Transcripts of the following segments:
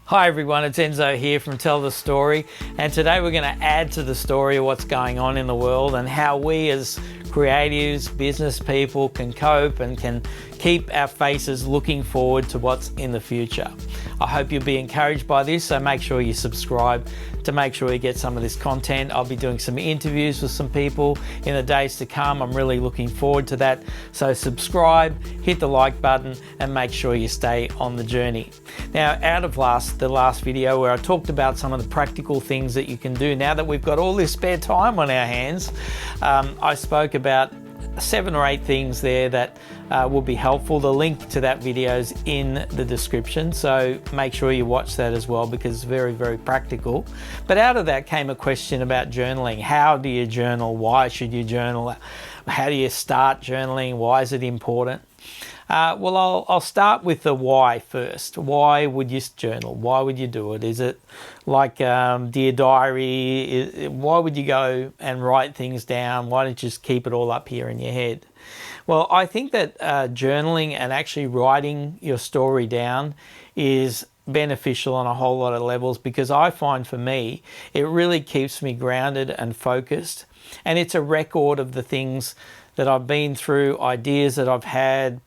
Hi everyone, it's Enzo here from Tell the Story, and today we're going to add to the story of what's going on in the world and how we as creatives, business people can cope and can keep our faces looking forward to what's in the future. I hope you'll be encouraged by this, so make sure you subscribe to make sure you get some of this content. I'll be doing some interviews with some people in the days to come. I'm really looking forward to that. So subscribe, hit the like button, and make sure you stay on the journey. Now, out of the last video where I talked about some of the practical things that you can do now that we've got all this spare time on our hands, I spoke about 7 or 8 things there that will be helpful. The link to that video is in the description, so make sure you watch that as well because it's very, very practical. But out of that came a question about journaling. How do you journal? Why should you journal? How do you start journaling? Why is it important? Well, I'll start with the why first. Why would you journal? Why would you do it? Is it like Dear Diary? Why would you go and write things down? Why don't you just keep it all up here in your head? Well, I think that journaling and actually writing your story down is beneficial on a whole lot of levels, because I find for me, it really keeps me grounded and focused. And it's a record of the things that I've been through, ideas that I've had,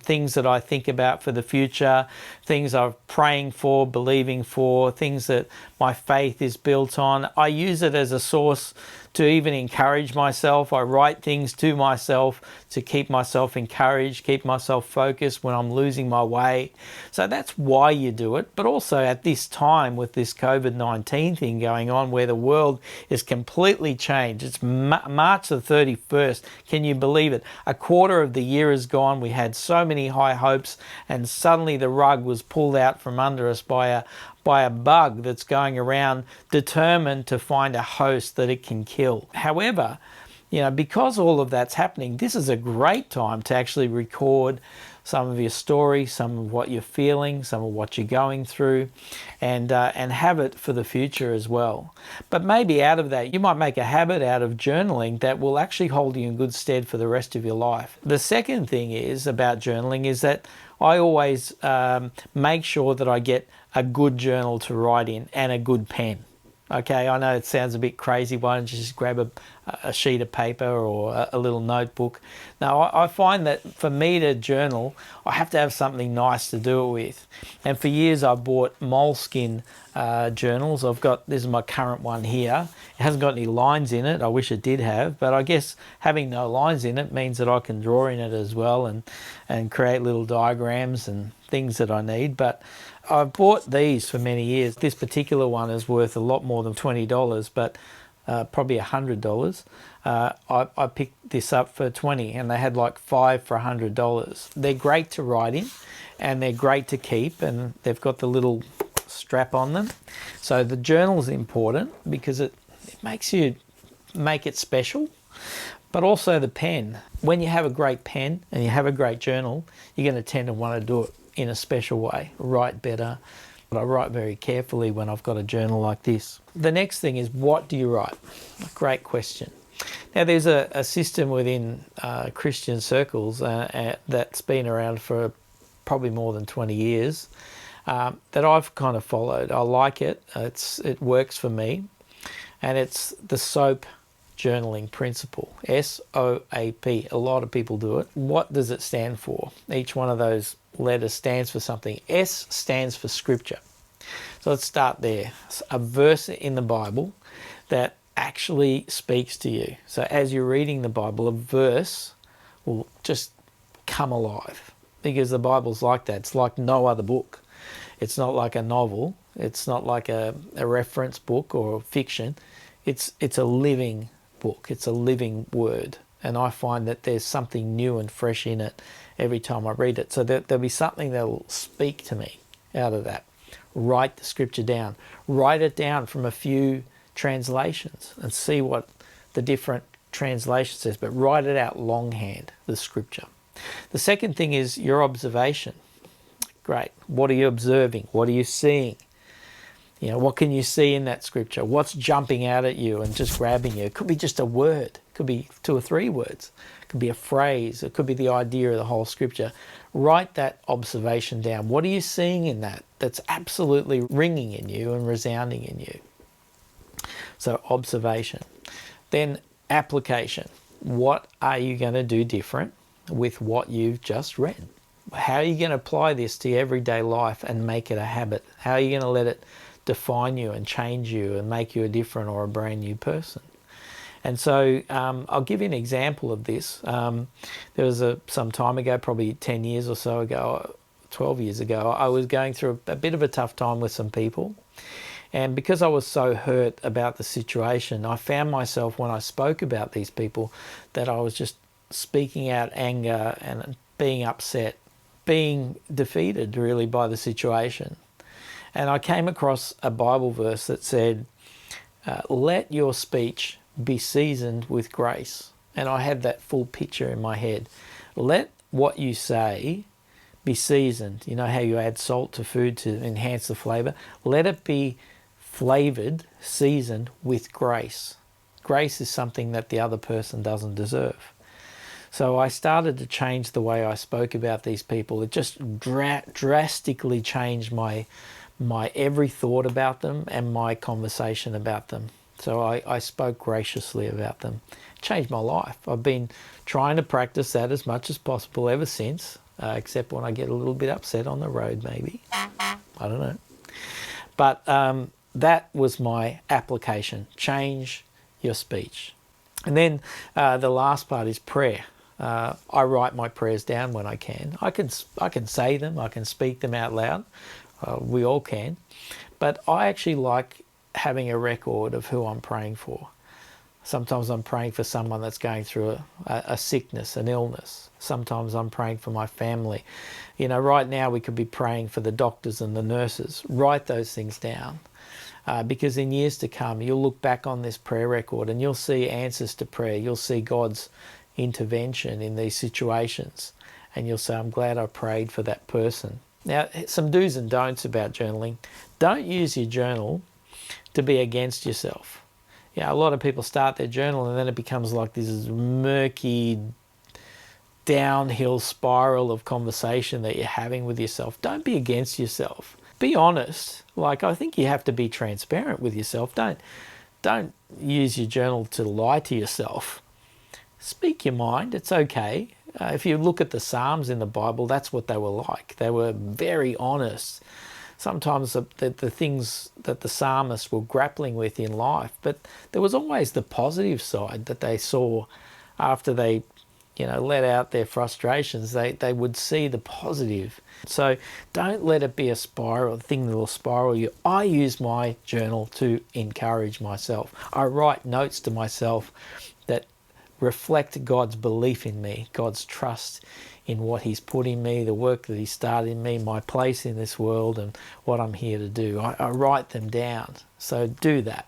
things that I think about for the future, things I'm praying for, believing for, things that my faith is built on. I use it as a source to even encourage myself. I write things to myself to keep myself encouraged, keep myself focused when I'm losing my way. So that's why you do it. But also at this time with this COVID-19 thing going on where the world is completely changed. It's March the 31st. Can you believe it? A quarter of the year is gone. We had so many high hopes and suddenly the rug was pulled out from under us by a bug that's going around determined to find a host that it can kill. However, because all of that's happening, this is a great time to actually record some of your story, some of what you're feeling, some of what you're going through, and have it for the future as well. But maybe out of that, you might make a habit out of journaling that will actually hold you in good stead for the rest of your life. The second thing is about journaling is that I always make sure that I get a good journal to write in and a good pen. Okay, I know it sounds a bit crazy. Why don't you just grab a sheet of paper or a little notebook? Now, I find that for me to journal, I have to have something nice to do it with. And for years, I've bought moleskin journals. This is my current one here. It hasn't got any lines in it. I wish it did have, but I guess having no lines in it means that I can draw in it as well and create little diagrams and things that I need. But I've bought these for many years. This particular one is worth a lot more than $20, but probably $100. I picked this up for $20 and they had like 5 for $100. They're great to write in and they're great to keep, and they've got the little strap on them. So the journal is important because it makes you make it special, but also the pen. When you have a great pen and you have a great journal, you're going to tend to want to do it in a special way, write better. But I write very carefully when I've got a journal like this. The next thing is, what do you write? Great question. Now, there's a system within Christian circles that's been around for probably more than 20 years that I've kind of followed. I like it. It works for me. And it's the s.o.a.p journaling principle, s.o.a.p. A lot of people do it. What does it stand for? Each one of those letters stands for something. S stands for scripture. So let's start there. A verse in the Bible that actually speaks to you. So as you're reading the Bible, a verse will just come alive, because the Bible's like that. It's like no other book. It's not like a novel. It's not like a reference book or fiction. It's a living book. It's a living word. And I find that there's something new and fresh in it every time I read it. So there'll be something that will speak to me out of that. Write the scripture down. Write it down from a few translations and see what the different translation says, but write it out longhand, the scripture. The second thing is your observation. Great. What are you observing? What are you seeing? What can you see in that scripture? What's jumping out at you and just grabbing you? It could be just a word. It could be 2 or 3 words. It could be a phrase. It could be the idea of the whole scripture. Write that observation down. What are you seeing in that that's absolutely ringing in you and resounding in you? So observation. Then application. What are you going to do different with what you've just read? How are you going to apply this to your everyday life and make it a habit? How are you going to let it define you and change you and make you a different or a brand new person? And so I'll give you an example of this. There was some time ago, probably 10 years or so ago, 12 years ago, I was going through a bit of a tough time with some people. And because I was so hurt about the situation, I found myself when I spoke about these people that I was just speaking out anger and being upset, being defeated really by the situation. And I came across a Bible verse that said, let your speech be seasoned with grace. And I had that full picture in my head. Let what you say be seasoned. You know how you add salt to food to enhance the flavor? Let it be flavored, seasoned with grace. Grace is something that the other person doesn't deserve. So I started to change the way I spoke about these people. It just drastically changed my every thought about them and my conversation about them. So I spoke graciously about them. It changed my life. I've been trying to practice that as much as possible ever since, except when I get a little bit upset on the road maybe. I don't know. But that was my application. Change your speech. And then the last part is prayer. I write my prayers down when I can. I can say them. I can speak them out loud. We all can. But I actually like having a record of who I'm praying for. Sometimes I'm praying for someone that's going through a sickness, an illness. Sometimes I'm praying for my family. You know, right now we could be praying for the doctors and the nurses. Write those things down. Because in years to come, you'll look back on this prayer record and you'll see answers to prayer. You'll see God's intervention in these situations. And you'll say, I'm glad I prayed for that person. Now, some do's and don'ts about journaling. Don't use your journal to be against yourself. You know, a lot of people start their journal and then it becomes like this murky downhill spiral of conversation that you're having with yourself. Don't be against yourself. Be honest. Like, I think you have to be transparent with yourself. Don't use your journal to lie to yourself. Speak your mind. It's okay. If you look at the Psalms in the Bible, that's what they were like. They were very honest. Sometimes the things that the psalmists were grappling with in life, but there was always the positive side that they saw after they, let out their frustrations. They would see the positive. So don't let it be a thing that will spiral you. I use my journal to encourage myself. I write notes to myself that reflect God's belief in me, God's trust in what he's put in me, the work that he started in me, my place in this world and what I'm here to do. I write them down. So do that.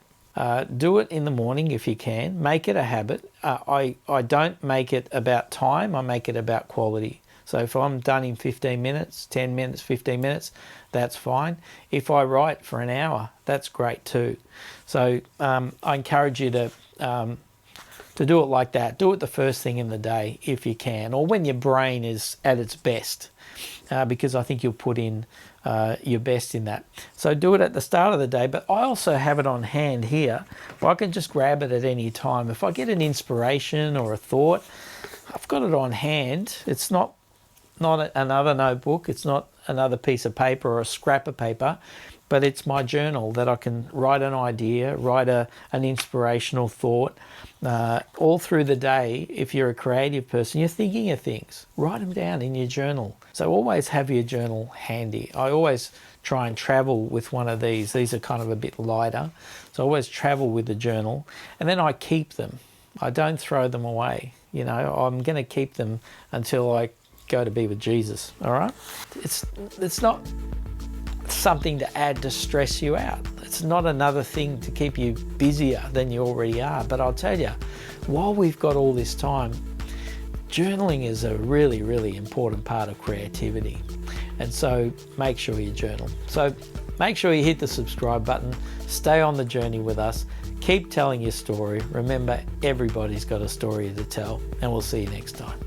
Do it in the morning if you can. Make it a habit. I don't make it about time. I make it about quality. So if I'm done in 15 minutes, 10 minutes, 15 minutes, that's fine. If I write for an hour, that's great too. So I encourage you to do it like that. Do it the first thing in the day if you can, or when your brain is at its best, because I think you'll put in your best in that. So do it at the start of the day, but I also have it on hand here. I can just grab it at any time. If I get an inspiration or a thought, I've got it on hand. It's not another notebook. It's not another piece of paper or a scrap of paper, but it's my journal that I can write an idea, write an inspirational thought. All through the day, if you're a creative person, you're thinking of things. Write them down in your journal. So always have your journal handy. I always try and travel with one of these. These are kind of a bit lighter. So I always travel with the journal, and then I keep them. I don't throw them away. I'm going to keep them until I go to be with Jesus. All right? It's not something to add to stress you out. It's not another thing to keep you busier than you already are. But I'll tell you, while we've got all this time, journaling is a really, really important part of creativity. And so make sure you journal. So make sure you hit the subscribe button. Stay on the journey with us. Keep telling your story. Remember, everybody's got a story to tell. And we'll see you next time.